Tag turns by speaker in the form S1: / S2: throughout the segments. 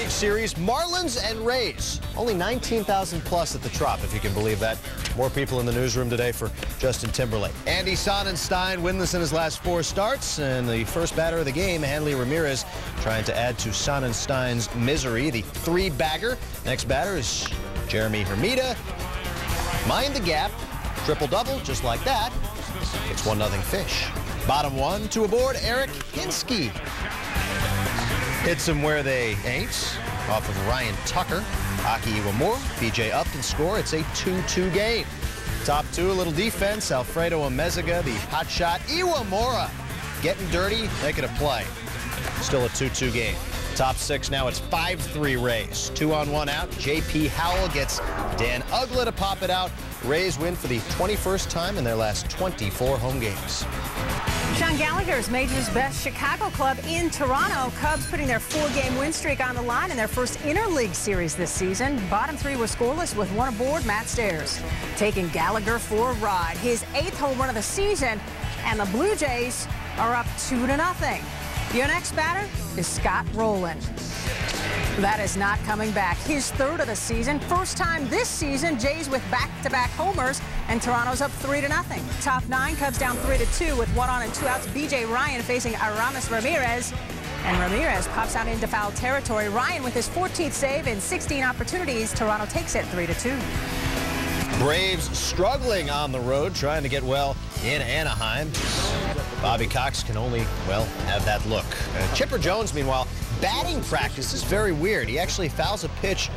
S1: League Series, Marlins and Rays. Only 19,000 plus at the Trop, if you can believe that. More people in the newsroom today for Justin Timberlake. Andy Sonnenstein winless in his last 4 starts, and the first batter of the game, Hanley Ramirez, trying to add to Sonnenstein's misery. The 3-bagger. Next batter is Jeremy Hermida. Mind the gap. Triple-double, just like that. It's 1-0 Fish. Bottom 1, 2 aboard, Eric Hinsky. Hits them where they ain't. Off of Ryan Tucker. Aki Iwamura, B.J. Upton score. It's a 2-2 game. Top 2, a little defense. Alfredo Amezaga, the hot shot. Iwamura getting dirty, making a play. Still a 2-2 game. Top 6 now, it's 5-3 Rays. 2-on-1 out. J.P. Howell gets Dan Ugla to pop it out. Rays win for the 21st time in their last 24 home games.
S2: Sean Gallagher's Major's best Chicago club in Toronto. Cubs putting their 4-game win streak on the line in their first interleague series this season. Bottom 3 were scoreless with 1 aboard, Matt Stairs. Taking Gallagher for a ride. His 8th home run of the season, and the Blue Jays are up 2-0. Your next batter is Scott Rowland. That is not coming back. His 3rd of the season. First time this season, Jays with back-to-back homers, and Toronto's up 3-0. Top 9, Cubs down 3-2 with 1 on and 2 outs. B.J. Ryan facing Aramis Ramirez, and Ramirez pops out into foul territory. Ryan with his 14th save in 16 opportunities. Toronto takes it 3-2.
S1: Braves struggling on the road, trying to get well in Anaheim. Bobby Cox can only, well, have that look. Chipper Jones, meanwhile, batting practice is very weird. He actually fouls a pitch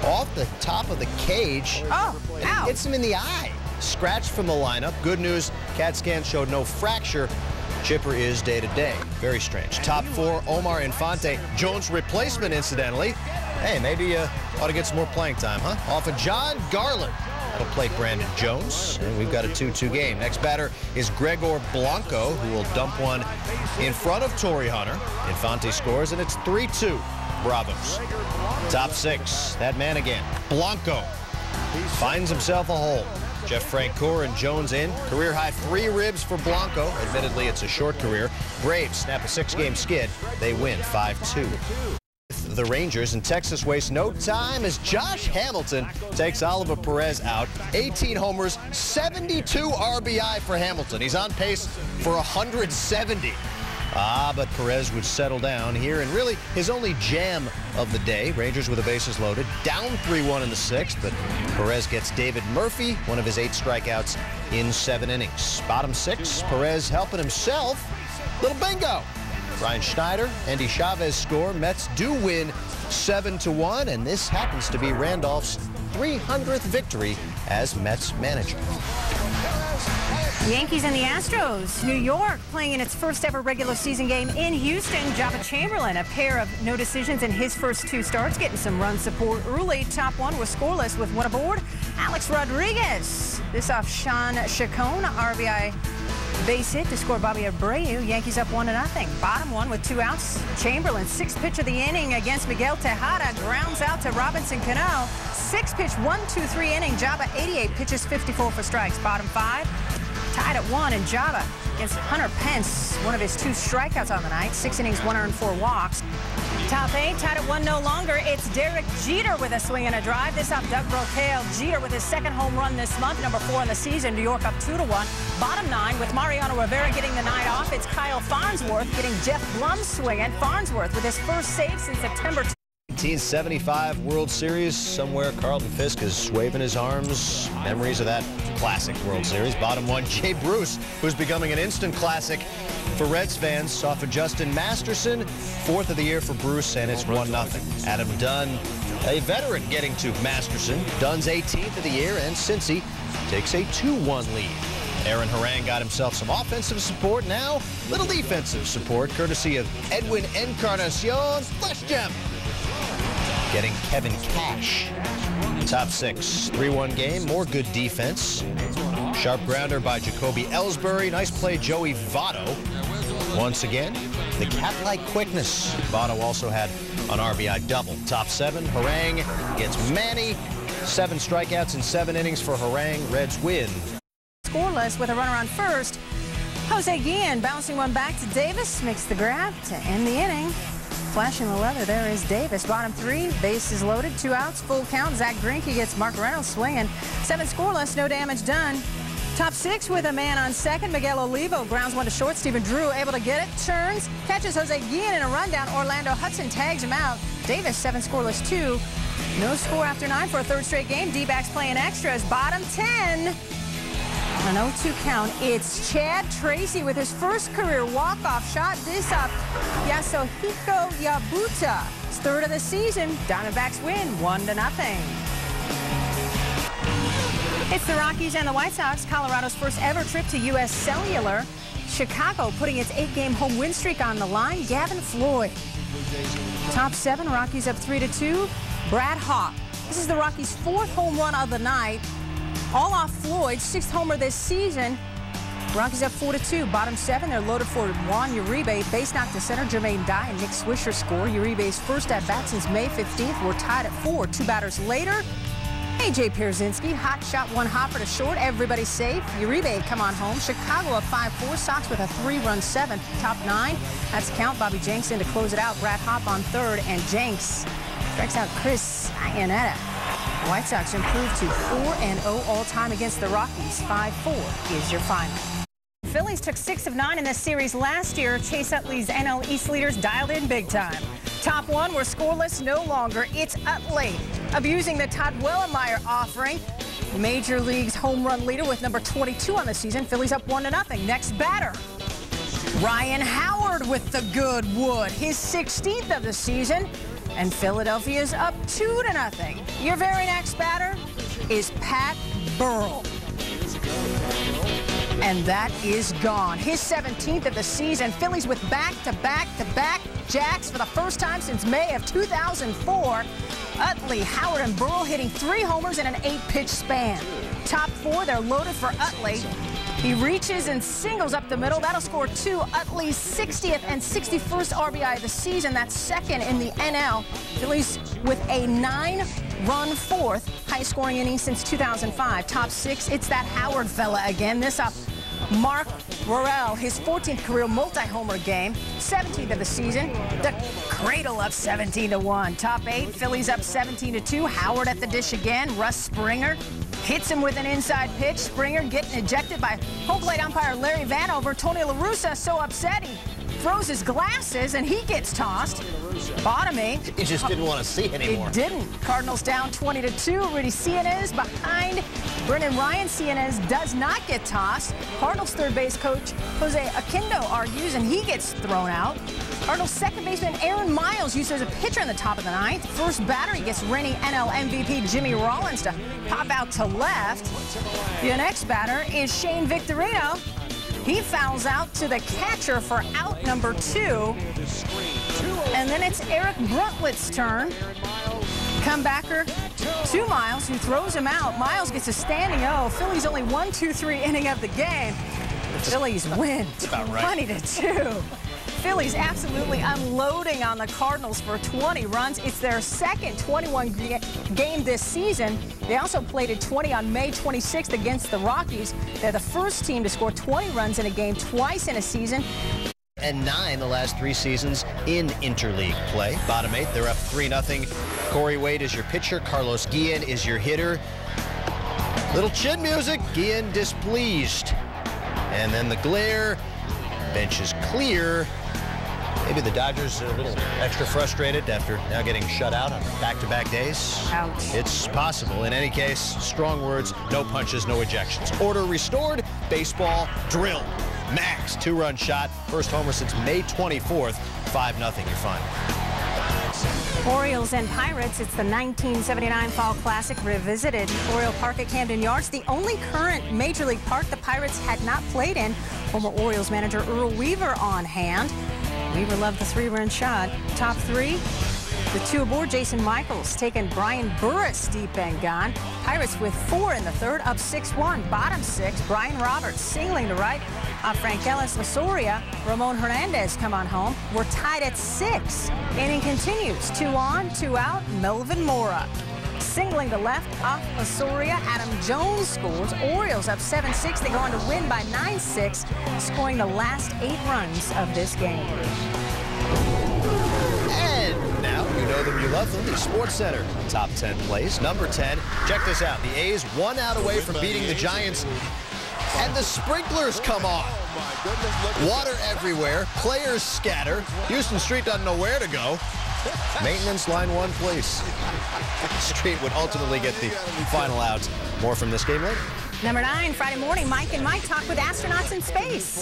S1: off the top of the cage.
S2: Oh, ow.
S1: It hits him in the eye. Scratched from the lineup. Good news, CAT scan showed no fracture. Chipper is day-to-day. Very strange. Top 4, Omar Infante. Jones' replacement, incidentally. Hey, maybe you ought to get some more playing time, huh? Off of John Garland. That'll play Brandon Jones, and we've got a 2-2 game. Next batter is Gregor Blanco, who will dump one in front of Torrey Hunter. Infante scores, and it's 3-2 Bravos. Top 6, that man again, Blanco, finds himself a hole. Jeff Francoeur and Jones in. Career-high 3 ribs for Blanco. Admittedly, it's a short career. Braves snap a 6-game skid. They win 5-2. The Rangers, and Texas wastes no time as Josh Hamilton takes Oliver Perez out. 18 homers, 72 RBI for Hamilton. He's on pace for 170. But Perez would settle down here, and really his only jam of the day. Rangers with the bases loaded, down 3-1 in the 6th, but Perez gets David Murphy, one of his 8 strikeouts in 7 innings. Bottom 6, Perez helping himself. Little bingo. Ryan Schneider, Andy Chavez score. Mets do win 7-1, and this happens to be Randolph's 300th victory as Mets manager.
S2: Yankees and the Astros. New York playing in its first ever regular season game in Houston. Jabba Chamberlain, a pair of no decisions in his first 2 starts, getting some run support early. Top 1 was scoreless with 1 aboard. Alex Rodriguez. This off Sean Chacon, RBI base hit to score Bobby Abreu. Yankees up 1-0. Bottom 1 with 2 outs. Chamberlain, 6th pitch of the inning against Miguel Tejada, grounds out to Robinson Cano. 6-pitch, 1-2-3 inning. Jabba 88 pitches, 54 for strikes. Bottom 5, tied at 1, and Jabba against Hunter Pence, one of his 2 strikeouts on the night. 6 innings, 104 walks. Top 8, tied at 1 no longer. It's Derek Jeter with a swing and a drive. This off Doug Brocail. Jeter with his 2nd home run this month, number 4 in the season. New York up 2-1. Bottom 9 with Mariano Rivera getting the night off. It's Kyle Farnsworth getting Jeff Blum swinging. Farnsworth with his first save since September
S1: 1975 World Series. Somewhere Carlton Fisk is waving his arms. Memories of that classic World Series. Bottom 1, Jay Bruce, who's becoming an instant classic for Reds fans. Off of Justin Masterson, 4th of the year for Bruce, and it's 1-0. Adam Dunn, a veteran, getting to Masterson. Dunn's 18th of the year, and Cincy takes a 2-1 lead. Aaron Harang got himself some offensive support. Now, little defensive support, courtesy of Edwin Encarnacion. Flash gem. Getting Kevin Cash. Top 6, 3-1 game, more good defense. Sharp grounder by Jacoby Ellsbury. Nice play, Joey Votto. Once again, the cat-like quickness. Votto also had an RBI double. Top 7, Harang gets Manny. 7 strikeouts in 7 innings for Harang. Reds win.
S2: scoreless with a runner on first. Jose Guillen bouncing one back to Davis, makes the grab to end the inning. Flashing the leather there is Davis. Bottom 3, bases loaded, 2 outs, full count. Zach Greinke gets Mark Reynolds swinging. 7 scoreless, no damage done. Top 6 with a man on second. Miguel Olivo grounds one to short. Stephen Drew able to get it. Turns, catches Jose Guillen in a rundown. Orlando Hudson tags him out. Davis 7 scoreless, 2. No score after 9 for a third straight game. D-backs playing extras. Bottom 10. An 0-2 count. It's Chad Tracy with his first career walk-off shot. This up Yasuhiko Yabuta. His third of the season. Diamondbacks win 1-0. It's the Rockies and the White Sox. Colorado's first ever trip to U.S. Cellular. Chicago putting its 8-game home win streak on the line. Gavin Floyd. Top 7, Rockies up 3-2. Brad Hawk. This is the Rockies' 4th home run of the night. All off Floyd's 6th homer this season. Rockies up 4-2. Bottom 7, they're loaded for Juan Uribe. Base knock to center. Jermaine Dye and Nick Swisher score. Uribe's first at bat since May 15th. We're tied at 4. 2 batters later. A.J. Pierzynski, hot shot, 1 hopper to short. Everybody's safe. Uribe come on home. Chicago up 5-4. Sox with a 3-run 7th. Top 9. That's count. Bobby Jenks in to close it out. Brad Hop on third, and Jenks strikes out Chris Iannetta. White Sox improve to 4-0 all-time against the Rockies. 5-4 is your final. Phillies took 6 of 9 in this series last year. Chase Utley's NL East leaders dialed in big time. Top 1 were scoreless no longer. It's Utley abusing the Todd Wellemeyer offering. Major League's home run leader with number 22 on the season. Phillies up 1-0. Next batter, Ryan Howard with the good wood. His 16th of the season. And Philadelphia's up 2-0. Your very next batter is Pat Burrell. And that is gone. His 17th of the season. Phillies with back-to-back-to-back jacks for the first time since May of 2004. Utley, Howard, and Burrell hitting 3 homers in an 8-pitch span. Top 4, they're loaded for Utley. He reaches and singles up the middle. That'll score 2. Utley's 60th and 61st RBI of the season. That's second in the NL. Phillies with a 9-run 4th, highest-scoring inning since 2005. Top 6, it's that Howard fella again. This up Mark Worrell, his 14th career multi-homer game, 17th of the season. The cradle up 17-1. Top 8, Phillies up 17-2. Howard at the dish again. Russ Springer hits him with an inside pitch. Springer getting ejected by home plate umpire Larry Vanover. Tony La Russa so upset he throws his glasses and he gets tossed. Bottom 8.
S1: He just didn't want to see anymore.
S2: He didn't. Cardinals down 20-2. Rudy Cianez behind Brennan Ryan. Cianez does not get tossed. Cardinals third base coach Jose Aquindo argues and he gets thrown out. Cardinals second baseman Aaron Miles used as a pitcher in the top of the 9th. First batter, he gets reigning NL MVP Jimmy Rollins to pop out to left. The next batter is Shane Victorino. He fouls out to the catcher for out number 2. And then it's Eric Bruntlit's turn. Comebacker to Miles, who throws him out. Miles gets a standing O. Phillies only 1-2-3 inning of the game. The Phillies win 20-2. Phillies absolutely unloading on the Cardinals for 20 runs. It's their second 21 game this season. They also played at 20 on May 26th against the Rockies. They're the first team to score 20 runs in a game twice in a season.
S1: And 9 the last 3 seasons in interleague play. Bottom 8, they're up 3-0. Corey Wade is your pitcher. Carlos Guillen is your hitter. Little chin music. Guillen displeased. And then the glare. Bench is clear. Maybe the Dodgers are a little extra frustrated after now getting shut out on back-to-back days.
S2: Ouch.
S1: It's possible. In any case, strong words, no punches, no ejections. Order restored, baseball drilled. Max, 2-run shot, first homer since May 24th, 5-0 your final.
S2: Orioles and Pirates, it's the 1979 Fall Classic revisited. Oriole Park at Camden Yards, the only current Major League park the Pirates had not played in. Former Orioles manager Earl Weaver on hand. Weaver loved the 3-run shot. Top 3, the 2 aboard. Jason Michaels taking Brian Burris deep and gone. Pirates with 4 in the 3rd, up 6-1. Bottom 6, Brian Roberts singling to right. Frankellis Lasoria, Ramon Hernandez come on home. We're tied at 6. Inning continues. 2 on, 2 out. Melvin Mora singling to left off Lasoria. Adam Jones scores. Orioles up 7-6. They go on to win by 9-6, scoring the last 8 runs of this game.
S1: know them, you love them. The Sports Center top 10 plays. Number 10, check this out. The A's 1 out away from beating the Giants, and the sprinklers come on. Water everywhere. Players scatter. Houston Street doesn't know where to go. Maintenance line 1, please. Street would ultimately get the final out. More from this game later.
S2: Number 9, Friday morning, Mike and Mike talk with astronauts in space.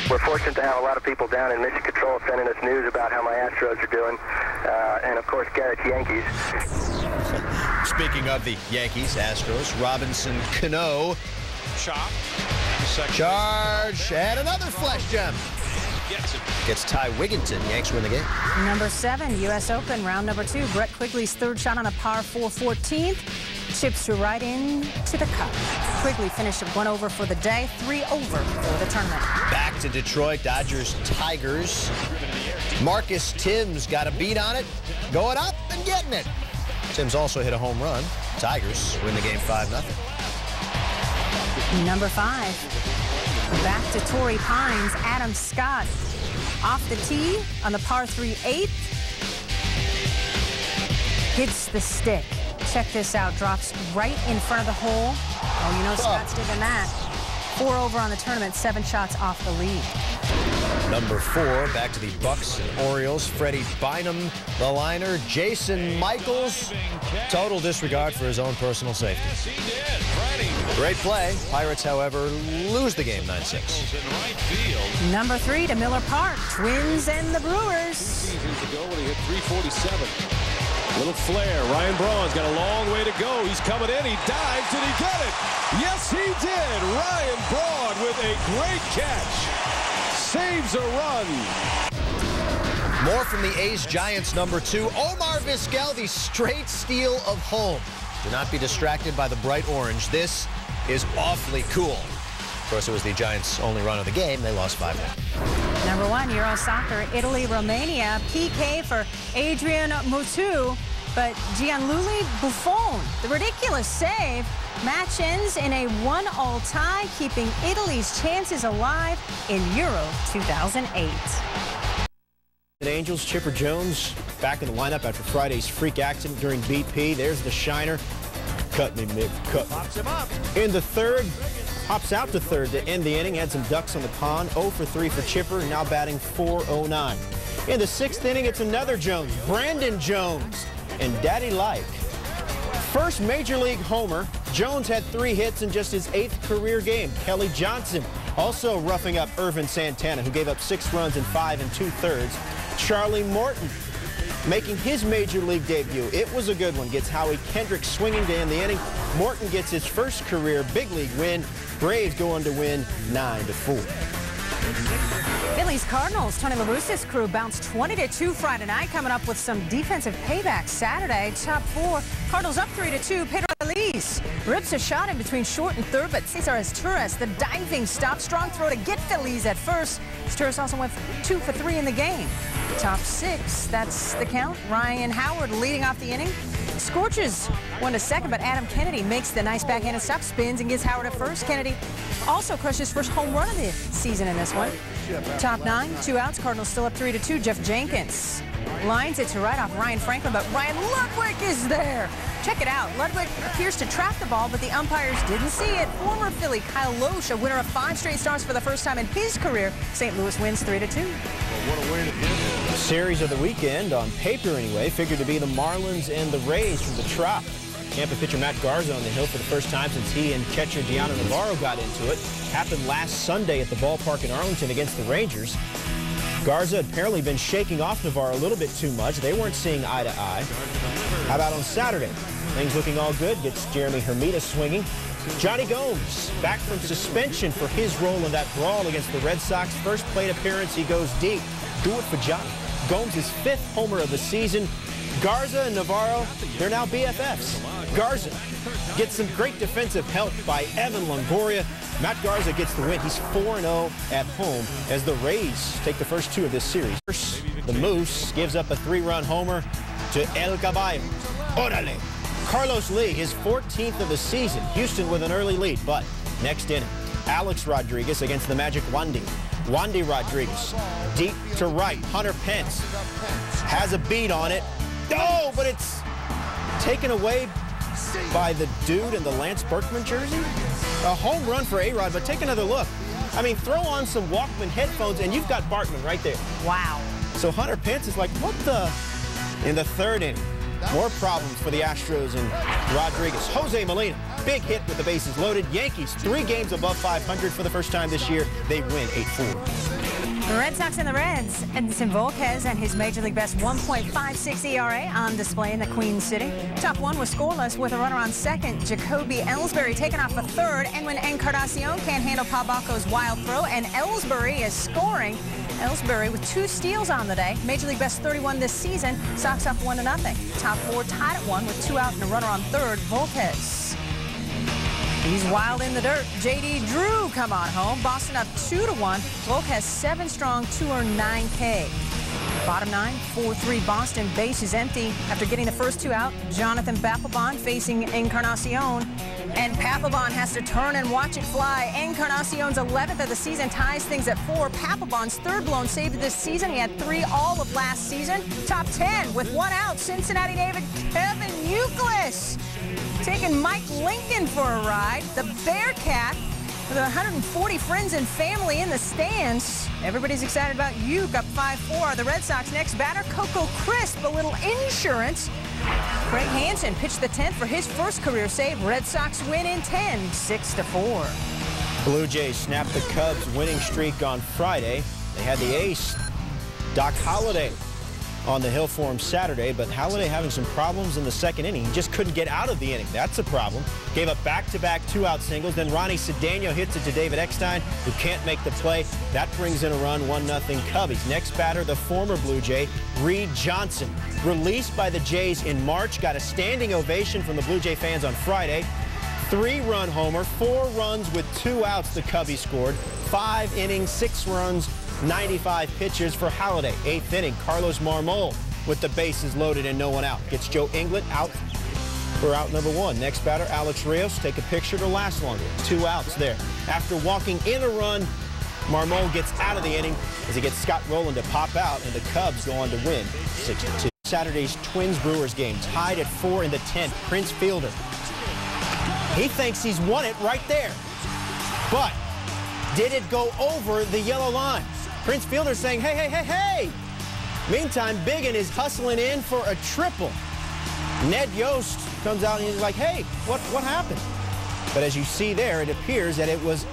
S3: We're fortunate to have a lot of people down in Mission Control sending us news about how my Astros are doing, and of course Garrett's Yankees.
S1: Speaking of the Yankees, Astros, Robinson Cano. Charge, and another flash gem. Gets Ty Wigginton. Yanks win the game.
S2: Number 7, U.S. Open, round number 2. Brett Quigley's third shot on a par 4 14th. Chips to right into the cup. Quigley finished 1 over for the day, 3 over for the tournament.
S1: Back to Detroit, Dodgers, Tigers. Marcus Timms got a beat on it, going up and getting it. Timms also hit a home run. Tigers win the game 5-0.
S2: Number 5, back to Torrey Pines, Adam Scott off the tee on the par 3 8th. Hits the stick. Check this out, drops right in front of the hole. Oh, you know Scott's digging that. 4 over on the tournament, 7 shots off the lead.
S1: Number 4, back to the Bucks and Orioles. Freddie Bynum, the liner. Jason Michaels, total disregard for his own personal safety. Great play. Pirates, however, lose the game 9-6.
S2: Number 3 to Miller Park, Twins and the Brewers.
S4: Seasons ago when he hit 347. Little flare. Ryan Braun's got a long way to go. He's coming in. He dives. Did he get it? Yes, he did. Ryan Braun with a great catch. Saves a run.
S1: More from the A's Giants number 2. Omar Vizquel, the straight steal of home. Do not be distracted by the bright orange. This is awfully cool. Of course, it was the Giants' only run of the game. They lost 5-1.
S2: Number 1, Euro Soccer, Italy, Romania. PK for Adrian Mutu, but Gianluigi Buffon, the ridiculous save. Match ends in a 1-1 tie, keeping Italy's chances alive in Euro 2008.
S5: Angels, Chipper Jones back in the lineup after Friday's freak accident during BP. There's the shiner. Cut me, Mick. Cut me.
S4: Pops him up.
S5: In the third, hops out to third to end the inning. Had some ducks on the pond. 0 for 3 for Chipper, now batting .409. In the 6th inning, it's another Jones, Brandon Jones, and Daddy Like. First Major League homer. Jones had 3 hits in just his 8th career game. Kelly Johnson also roughing up Irvin Santana, who gave up 6 runs in 5 2/3. Charlie Morton making his Major League debut. It was a good one. Gets Howie Kendrick swinging to end the inning. Morton gets his first career big league win. Braves go on to win 9-4.
S2: Phillies Cardinals, Tony La Russa's crew bounced 20-2 Friday night, coming up with some defensive payback Saturday. Top 4, Cardinals up 3-2. Pedro Elise rips a shot in between short and third, but Cesar Torres, the diving stop, strong throw to get Phillies at first. Torres also went 2 for 3 in the game. Top 6, that's the count. Ryan Howard leading off the inning. Scorches 1 to second, but Adam Kennedy makes the nice backhanded stop, spins and gives Howard at first. Kennedy also crushed his first home run of the season in this one. Top 9, 2 outs. Cardinals still up 3-2. Jeff Jenkins lines it to right off Ryan Franklin, but Ryan Ludwig is there. Check it out. Ludwig appears to trap the ball, but the umpires didn't see it. Former Philly Kyle Loesch, a winner of 5 straight starts for the first time in his career. St. Louis wins 3-2.
S5: The series of the weekend, on paper anyway, figured to be the Marlins and the Rays from the Trop. Tampa pitcher Matt Garza on the hill for the first time since he and catcher Deanna Navarro got into it. Happened last Sunday at the ballpark in Arlington against the Rangers. Garza had apparently been shaking off Navarro a little bit too much. They weren't seeing eye to eye. How about on Saturday? Things looking all good. Gets Jeremy Hermida swinging. Johnny Gomes back from suspension for his role in that brawl against the Red Sox. First plate appearance, he goes deep. Do it for Johnny. Gomes' 5th homer of the season. Garza and Navarro, they're now BFFs. Garza gets some great defensive help by Evan Longoria. Matt Garza gets the win. He's 4-0 at home as the Rays take the first 2 of this series. First, the Moose gives up a 3-run homer to El Caballo. Orale. Carlos Lee, his 14th of the season. Houston with an early lead, but next inning, Alex Rodriguez against the Magic Wandy. Wandy Rodriguez, deep to right. Hunter Pence has a beat on it. Oh, but it's taken away by the dude in the Lance Berkman jersey. A home run for A-Rod, but take another look. I mean, throw on some Walkman headphones, and you've got Bartman right there.
S2: Wow.
S5: So Hunter Pence is like, what the? In the third inning, more problems for the Astros and Rodriguez. Jose Molina, big hit with the bases loaded. Yankees, 3 games above 500 for the first time this year. They win 8-4.
S2: The Red Sox and the Reds. Edinson Volquez and his Major League Best 1.56 ERA on display in the Queen City. Top 1 was scoreless with a runner on second. Jacoby Ellsbury taken off for third. And when Encarnacion can't handle Pau Baco's wild throw, and Ellsbury is scoring. Ellsbury with 2 steals on the day. Major League Best 31 this season. Sox up 1-0. Top 4 tied at 1 with 2 out and a runner on third. Volquez. He's wild in the dirt. J.D. Drew come on home. Boston up 2-1. Volquez 7 strong, 2 earned 9K. Bottom 9, 4-3 Boston. Base is empty after getting the first 2 out. Jonathan Papelbon facing Encarnacion. And Papelbon has to turn and watch it fly. Encarnacion's 11th of the season ties things at 4. Papelbon's 3rd blown save of this season. He had 3 all of last season. Top 10 with 1 out. Cincinnati native Kevin Youkilis taking Mike Lincoln for a ride. The Bearcat with 140 friends and family in the stands. Everybody's excited about Uke up 5-4. The Red Sox next batter, Coco Crisp, a little insurance. Craig Hansen pitched the 10th for his first career save. Red Sox win in 10, 6-4.
S5: Blue Jays snapped the Cubs' winning streak on Friday. They had the ace, Doc Holliday, on the hill for him Saturday, but Holliday having some problems in the second inning. He just couldn't get out of the inning. That's a problem. Gave up back-to-back 2-out singles. Then Ronnie Cedeno hits it to David Eckstein, who can't make the play. That brings in a run, 1-0 Cubbies. Next batter, the former Blue Jay, Reed Johnson. Released by the Jays in March, got a standing ovation from the Blue Jay fans on Friday. 3-run homer, 4 runs with 2 outs the Cubbies scored. 5 innings, 6 runs, 95 pitches for Holliday. 8th inning, Carlos Marmol with the bases loaded and no one out. Gets Joe Inglet out for out number 1. Next batter, Alex Rios. Take a picture to last longer. 2 outs there. After walking in a run, Marmol gets out of the inning as he gets Scott Rowland to pop out, and the Cubs go on to win 6-2. Saturday's Twins-Brewers game tied at 4 in the 10th. Prince Fielder. He thinks he's won it right there. But did it go over the yellow line? Prince Fielder saying, hey, hey, hey, hey. Meantime, Biggin is hustling in for a triple. Ned Yost comes out and he's like, hey, what happened? But as you see there, it appears that it was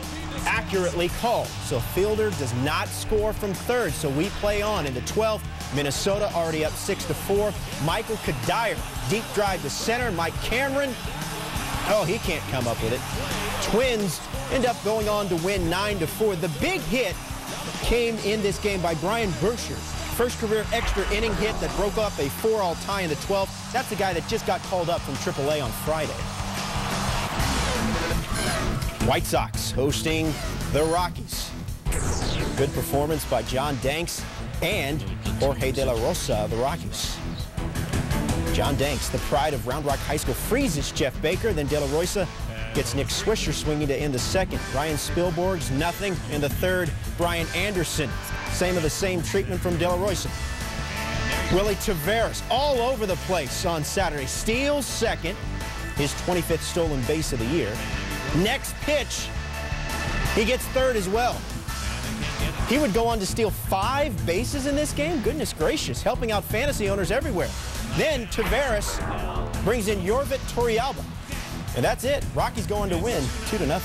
S5: accurately called. So Fielder does not score from third. So we play on in the 12th. Minnesota already up 6-4. Michael Kadire, deep drive to center. Mike Cameron, oh, he can't come up with it. Twins end up going on to win 9-4. The big hit came in this game by Brian Berkshire. First career extra inning hit that broke up a 4-all tie in the 12th. That's the guy that just got called up from AAA on Friday. White Sox hosting the Rockies. Good performance by John Danks and Jorge De La Rosa of the Rockies. John Danks, the pride of Round Rock High School, freezes Jeff Baker. Then De La Rosa gets Nick Swisher swinging to end the second. Ryan Spielborg's nothing in the third. Brian Anderson, same treatment from De La Rosa. Willie Taveras all over the place on Saturday. Steals second, his 25th stolen base of the year. Next pitch, he gets third as well. He would go on to steal 5 bases in this game. Goodness gracious, helping out fantasy owners everywhere. Then Taveras brings in Yorvit Torrealba. And that's it. Rockies go on to win 2-0.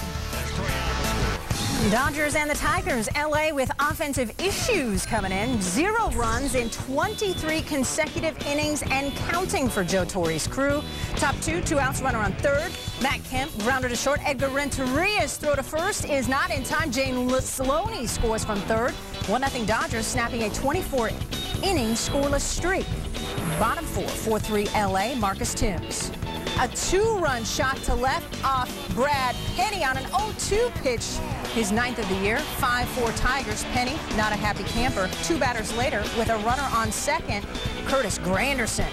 S2: Dodgers and the Tigers. L.A. with offensive issues coming in. 0 runs in 23 consecutive innings and counting for Joe Torre's crew. Top 2, 2 outs, runner on third. Matt Kemp grounded to short. Edgar Renteria's throw to first is not in time. Jane Saloni scores from third. 1-0 Dodgers snapping a 24-inning scoreless streak. Bottom 4, 4-3 L.A. Marcus Timms. A 2-run shot to left off Brad Penny on an 0-2 pitch. His 9th of the year. 5-4 Tigers. Penny, not a happy camper. 2 batters later with a runner on second, Curtis Granderson.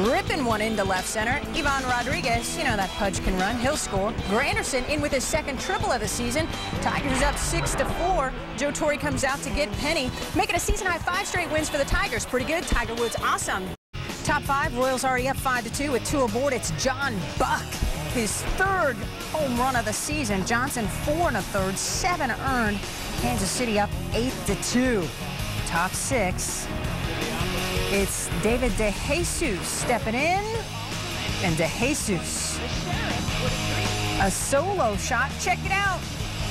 S2: Ripping one into left center. Ivan Rodriguez, you know that Pudge can run. He'll score. Granderson in with his second triple of the season. Tigers up 6-4. Joe Torre comes out to get Penny, making a season-high 5 straight wins for the Tigers. Pretty good. Tiger Woods, awesome. Top 5, Royals already up 5-2 with 2 aboard. It's John Buck, his 3rd home run of the season. Johnson 4 1/3, 7 earned. Kansas City up 8-2. Top 6. It's David DeJesus stepping in, and DeJesus, a solo shot. Check it out.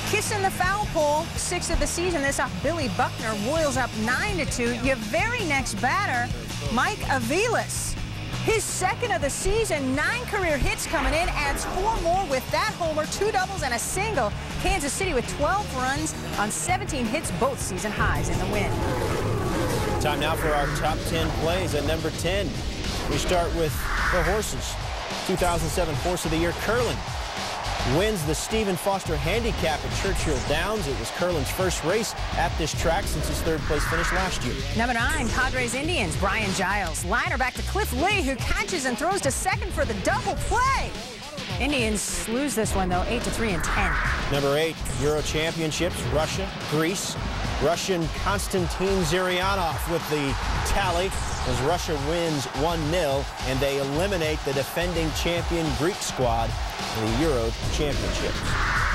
S2: Kissing the foul pole, 6th of the season. This off Billy Buckner. Royals up 9-2. Your very next batter, Mike Aviles. His 2nd of the season, 9 career hits coming in, adds 4 more with that homer, 2 doubles and a single. Kansas City with 12 runs on 17 hits, both season highs in the win.
S5: Time now for our top 10 plays. At number 10, we start with the horses. 2007 Horse of the Year, Curlin, wins the Stephen Foster Handicap at Churchill Downs. It was Curlin's first race at this track since his 3rd place finish last year.
S2: Number 9, Padres Indians, Brian Giles. Liner back to Cliff Lee, who catches and throws to second for the double play. Indians lose this one, though, 8-3 and 10.
S5: Number 8, Euro Championships, Russia, Greece. Russian Konstantin Zurianov with the tally as Russia wins 1-0, and they eliminate the defending champion Greek squad in the Euro Championships.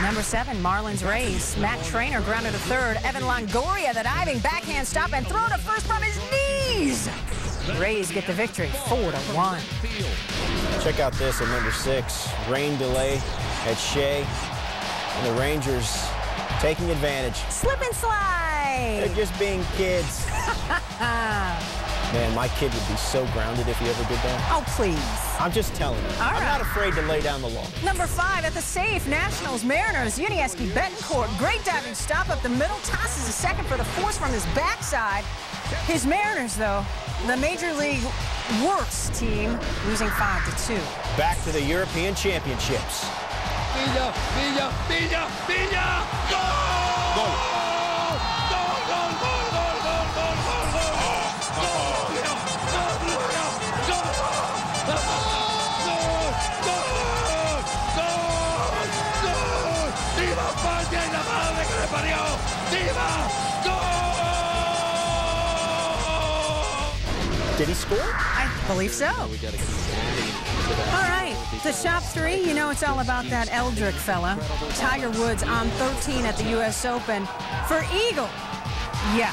S2: Number 7, Marlins Rays. Matt Trainer grounded to 3rd. Evan Longoria, the diving backhand stop and throw to first from his knees. Rays get the victory, 4-1.
S5: Check out this at number 6, rain delay at Shea, and the Rangers taking advantage.
S2: Slip and slide.
S5: They're just being kids. Man, my kid would be so grounded if he ever did that.
S2: Oh, please.
S5: I'm just telling you.
S2: All
S5: I'm
S2: right.
S5: not afraid to lay down the law.
S2: Number 5, at the safe, Nationals Mariners. Unieski Betancourt, great diving stop up the middle, tosses a second for the force from his backside. His Mariners, though, the Major League worst team, losing 5-2.
S5: Back to the European Championships.
S4: Villa, Villa, Villa, Villa! Goal! Goal!
S5: Did he score?
S2: I believe so. All right, the top 3, you know it's all about that Eldrick fella. Tiger Woods on 13 at the U.S. Open. For Eagle, yeah,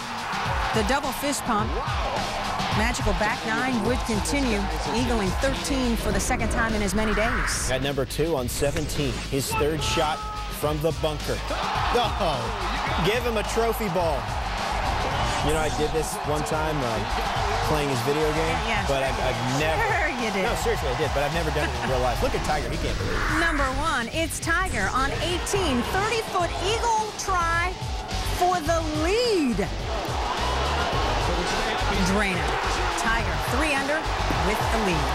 S2: the double fist pump. Magical back 9 would continue, eagling 13 for the 2nd time in as many days.
S5: At number 2 on 17, his 3rd shot from the bunker. Oh, give him a trophy ball. You know, I did this one time playing his video game,
S2: yeah,
S5: but I've never.
S2: Sure you did.
S5: No, seriously, I did, but I've never done it in real life. Look at Tiger, he can't believe it.
S2: Number 1, it's Tiger on 18, 30-foot eagle try for the lead. Drainer. Tiger 3 under with the lead.